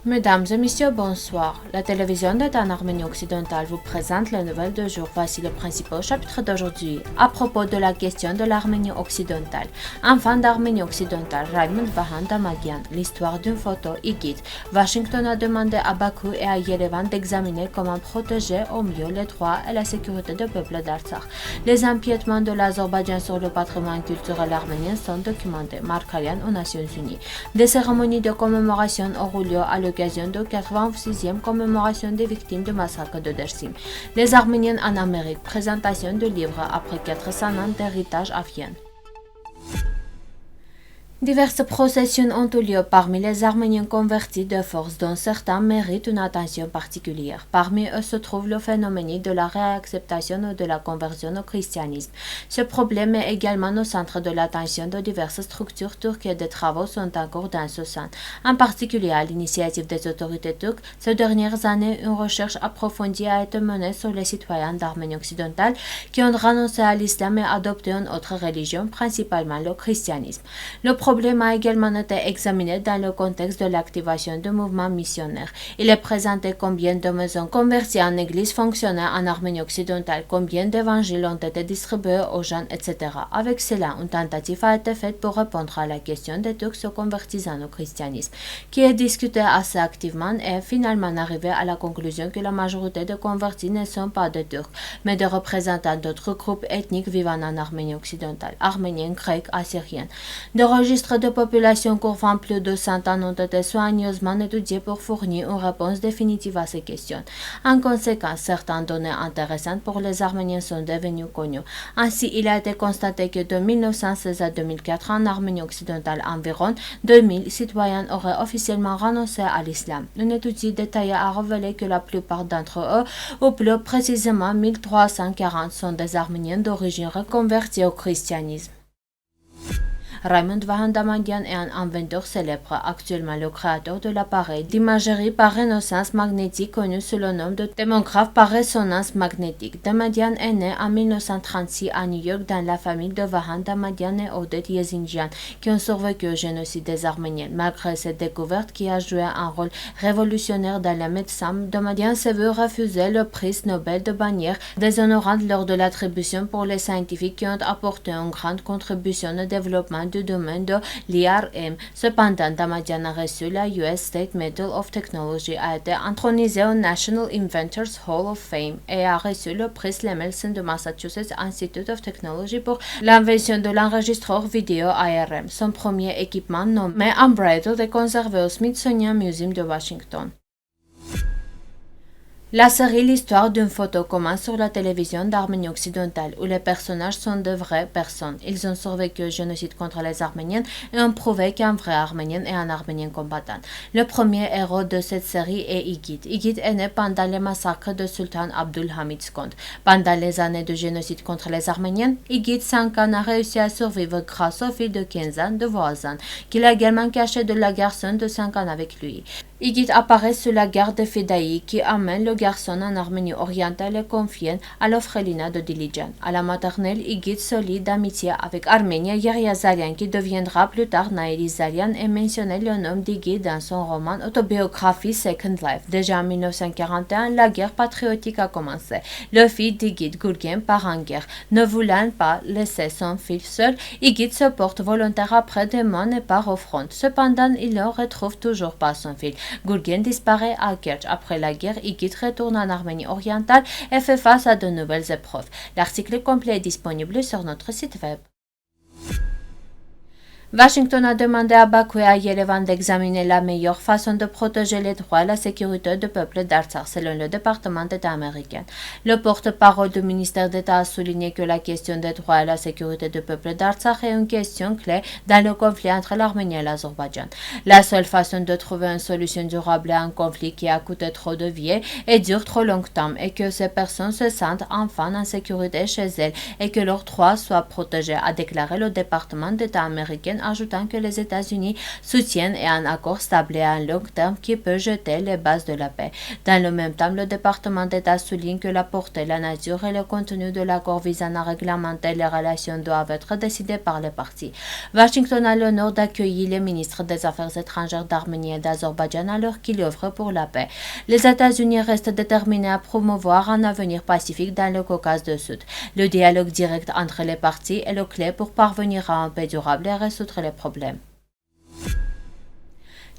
Mesdames et messieurs, bonsoir. La télévision d'État en Arménie occidentale vous présente les nouvelles du jour. Voici le principal chapitre d'aujourd'hui. À propos de la question de l'Arménie occidentale. Enfant d'Arménie occidentale, Raymond Vahan Damadian, l'histoire d'une photo, Igit. Washington a demandé à Bakou et à Yerevan d'examiner comment protéger au mieux les droits et la sécurité du peuple d'Artsakh. Les empiètements de l'Azerbaïdjan sur le patrimoine culturel arménien sont documentés. Markarian aux Nations Unies. Des cérémonies de commémoration auront lieu à l'occasion de 86e commémoration des victimes du massacre de Dersim. Les Arméniens en Amérique, présentation de livres après 400 ans d'héritage à Vienne. Diverses processions ont eu lieu parmi les Arméniens convertis de force, dont certains méritent une attention particulière. Parmi eux se trouve le phénomène de la réacceptation ou de la conversion au christianisme. Ce problème est également au centre de l'attention de diverses structures turques et des travaux sont en cours dans ce sens. En particulier, à l'initiative des autorités turques, ces dernières années, une recherche approfondie a été menée sur les citoyens d'Arménie occidentale qui ont renoncé à l'islam et adopté une autre religion, principalement le christianisme. Le problème a également été examiné dans le contexte de l'activation du mouvement missionnaire. Il est présenté combien de maisons converties en églises fonctionnaient en Arménie occidentale, combien d'évangiles ont été distribués aux jeunes, etc. Avec cela, une tentative a été faite pour répondre à la question des Turcs se convertissant au christianisme, qui est discutée assez activement et finalement arrivé à la conclusion que la majorité des convertis ne sont pas des Turcs, mais des représentants d'autres groupes ethniques vivant en Arménie occidentale, arméniens, grecs, assyriens. Des registres de population couvrant plus de 100 ans ont été soigneusement étudiés pour fournir une réponse définitive à ces questions. En conséquence, certaines données intéressantes pour les Arméniens sont devenues connues. Ainsi, il a été constaté que de 1916 à 2004 en Arménie occidentale, environ 2000 citoyens auraient officiellement renoncé à l'islam. Une étude détaillée a révélé que la plupart d'entre eux, ou plus précisément 1340, sont des Arméniens d'origine reconvertis au christianisme. Raymond Vahan Damadian est un inventeur célèbre, actuellement le créateur de l'appareil d'imagerie par résonance magnétique connu sous le nom de thermographe par résonance magnétique. Damadian est né en 1936 à New York dans la famille de Vahan Damadian et Odette Yezinjian qui ont survécu au génocide des Arméniens. Malgré cette découverte qui a joué un rôle révolutionnaire dans la médecine, Damadian s'est vu refuser le prix Nobel de bannière déshonorante lors de l'attribution pour les scientifiques qui ont apporté une grande contribution au développement du domaine de l'IRM. Cependant, Damadian a reçu la US State Medal of Technology, a été intronisé au National Inventors Hall of Fame et a reçu le prix Lemelson de Massachusetts Institute of Technology pour l'invention de l'enregistreur vidéo ARM. Son premier équipement nommé Unbridled est conservé au Smithsonian Museum de Washington. La série L'histoire d'une photo commence sur la télévision d'Arménie occidentale où les personnages sont de vraies personnes. Ils ont survécu au génocide contre les Arméniens et ont prouvé qu'un vrai Arménien est un Arménien combattant. Le premier héros de cette série est Igit. Igit est né pendant les massacres de Sultan Abdulhamid II. Pendant les années de génocide contre les Arméniens, Igit 5 ans a réussi à survivre grâce au fils de 15 ans de voisin, qu'il a également caché de la garçon de 5 ans avec lui. Igit apparaît sous la guerre de Fidaï qui amène le garçon en Arménie orientale et confie à l'orphelinat de Dilijan. À la maternelle, Igit se lie d'amitié avec Arménia Yeryazarian qui deviendra plus tard Naïri Zarian et mentionne le nom d'Igit dans son roman autobiographie Second Life. Déjà en 1941, la guerre patriotique a commencé. Le fils d'Igit, Gurgen, part en guerre. Ne voulant pas laisser son fils seul, Igit se porte volontaire après des mois et part au front. Cependant, il ne retrouve toujours pas son fils. Gurgen disparaît à Kerch. Après la guerre, Igit retourne en Arménie orientale et fait face à de nouvelles épreuves. L'article complet est disponible sur notre site web. Washington a demandé à Bakou et à Yerevan d'examiner la meilleure façon de protéger les droits et la sécurité du peuple d'Artsakh, selon le département d'État américain. Le porte-parole du ministère d'État a souligné que la question des droits et la sécurité du peuple d'Artsakh est une question clé dans le conflit entre l'Arménie et l'Azerbaïdjan. La seule façon de trouver une solution durable à un conflit qui a coûté trop de vies et dure trop longtemps et que ces personnes se sentent enfin en sécurité chez elles et que leurs droits soient protégés, a déclaré le département d'État américain arménienne, ajoutant que les États-Unis soutiennent un accord stable et à long terme qui peut jeter les bases de la paix. Dans le même temps, le département d'État souligne que la portée, la nature et le contenu de l'accord visant à réglementer les relations doivent être décidés par les parties. Washington a l'honneur d'accueillir les ministres des Affaires étrangères d'Arménie et d'Azerbaïdjan alors qu'il œuvre pour la paix. Les États-Unis restent déterminés à promouvoir un avenir pacifique dans le Caucase du Sud. Le dialogue direct entre les parties est le clé pour parvenir à une paix durable et résoudre les problèmes.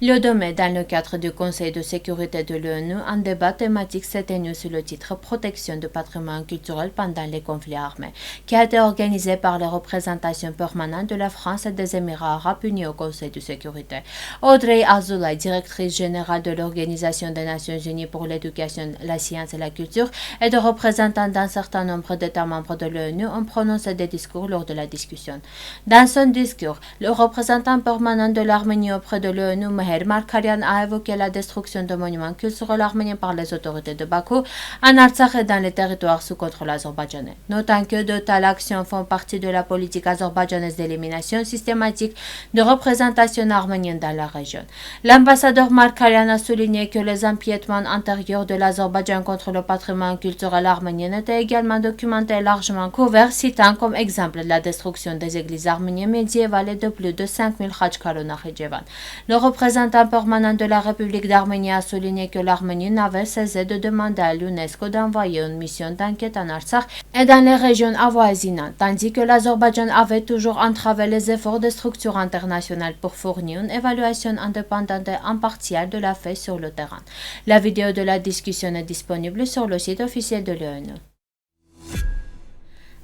Le 2 mai, dans le cadre du Conseil de sécurité de l'ONU, un débat thématique s'est tenu sous le titre Protection du patrimoine culturel pendant les conflits armés, qui a été organisé par les représentations permanentes de la France et des Émirats arabes unis au Conseil de sécurité. Audrey Azoulay, directrice générale de l'Organisation des Nations Unies pour l'éducation, la science et la culture, et de représentants d'un certain nombre d'États membres de l'ONU ont prononcé des discours lors de la discussion. Dans son discours, le représentant permanent de l'Arménie auprès de l'ONU, Markarian a évoqué la destruction de monuments culturels arméniens par les autorités de Bakou en Artsakh et dans les territoires sous contrôle azerbaïdjanais. Notant que de telles actions font partie de la politique azerbaïdjanaise d'élimination systématique de représentation arménienne dans la région. L'ambassadeur Markarian a souligné que les empiétements antérieurs de l'Azerbaïdjan contre le patrimoine culturel arménien étaient également documentés et largement couverts, citant comme exemple la destruction des églises arméniennes médiévales et de plus de 5000 Khachkar au Nakhichevan. Le représentant permanent de la République d'Arménie a souligné que l'Arménie n'avait cessé de demander à l'UNESCO d'envoyer une mission d'enquête en Artsakh et dans les régions avoisinantes, tandis que l'Azerbaïdjan avait toujours entravé les efforts des structures internationales pour fournir une évaluation indépendante et impartiale de la fait sur le terrain. La vidéo de la discussion est disponible sur le site officiel de l'ONU.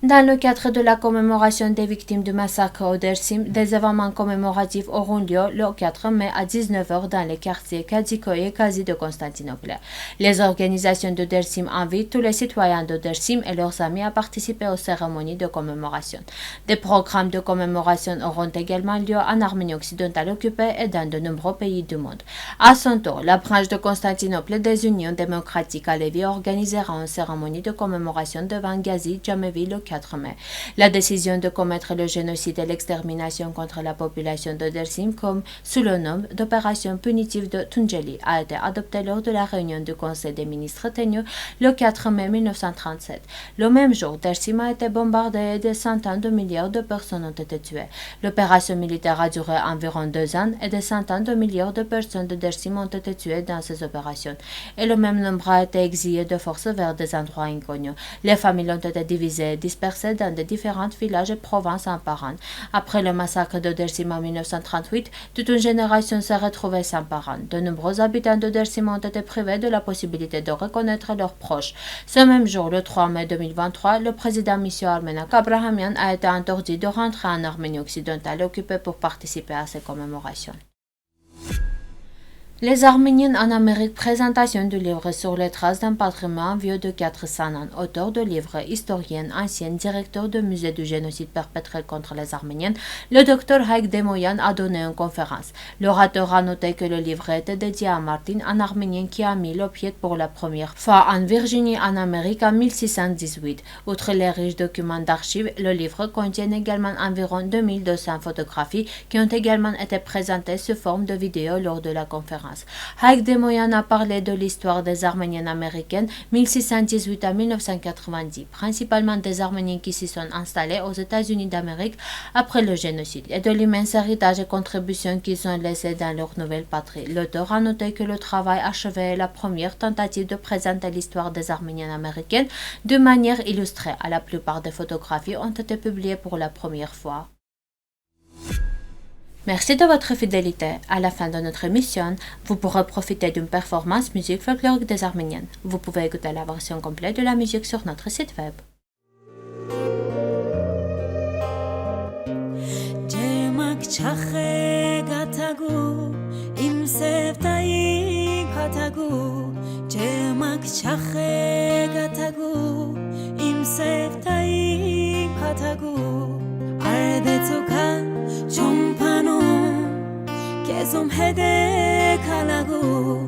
Dans le cadre de la commémoration des victimes du massacre au Dersim, des événements commémoratifs auront lieu le 4 mai à 19h dans les quartiers Kadzikoy et Kazi de Constantinople. Les organisations de Dersim invitent tous les citoyens de Dersim et leurs amis à participer aux cérémonies de commémoration. Des programmes de commémoration auront également lieu en Arménie occidentale occupée et dans de nombreux pays du monde. À son tour, la branche de Constantinople des Unions démocratiques à Lévis organisera une cérémonie de commémoration devant Gazi Djamevi le 4 mai. La décision de commettre le génocide et l'extermination contre la population de Dersim comme sous le nom d'opération punitive de Tunceli a été adoptée lors de la réunion du Conseil des ministres tenue le 4 mai 1937. Le même jour, Dersim a été bombardée et des centaines de milliards de personnes ont été tuées. L'opération militaire a duré environ 2 ans et des centaines de milliards de personnes de Dersim ont été tuées dans ces opérations. Et le même nombre a été exilé de force vers des endroits inconnus. Les familles ont été divisées et dispersées dans des différents villages et provinces en parents. Après le massacre de Dersim en 1938, toute une génération s'est retrouvée sans parents. De nombreux habitants de Dersim ont été privés de la possibilité de reconnaître leurs proches. Ce même jour, le 3 mai 2023, le président Misio Armenak Abrahamian a été interdit de rentrer en Arménie occidentale occupée pour participer à ces commémorations. Les Arméniens en Amérique, présentation du livre sur les traces d'un patrimoine vieux de 400 ans. Auteur de livre, historienne, ancienne, directeur du musée du génocide perpétré contre les Arméniens, le Dr Haïk Demoyan a donné une conférence. L'orateur a noté que le livre était dédié à Martin, un Arménien qui a mis le pied pour la première fois en Virginie en Amérique en 1618. Outre les riches documents d'archives, le livre contient également environ 2200 photographies qui ont également été présentées sous forme de vidéo lors de la conférence. Haïk Demoyan a parlé de l'histoire des Arméniens américaines 1618 à 1990, principalement des Arméniens qui s'y sont installés aux États-Unis d'Amérique après le génocide, et de l'immense héritage et contributions qu'ils ont laissé dans leur nouvelle patrie. L'auteur a noté que le travail achevé est la première tentative de présenter l'histoire des Arméniens américaines de manière illustrée. La plupart des photographies ont été publiées pour la première fois. Merci de votre fidélité. À la fin de notre émission, vous pourrez profiter d'une performance musique folklorique des Arméniennes. Vous pouvez écouter la version complète de la musique sur notre site web. Som hede kalagu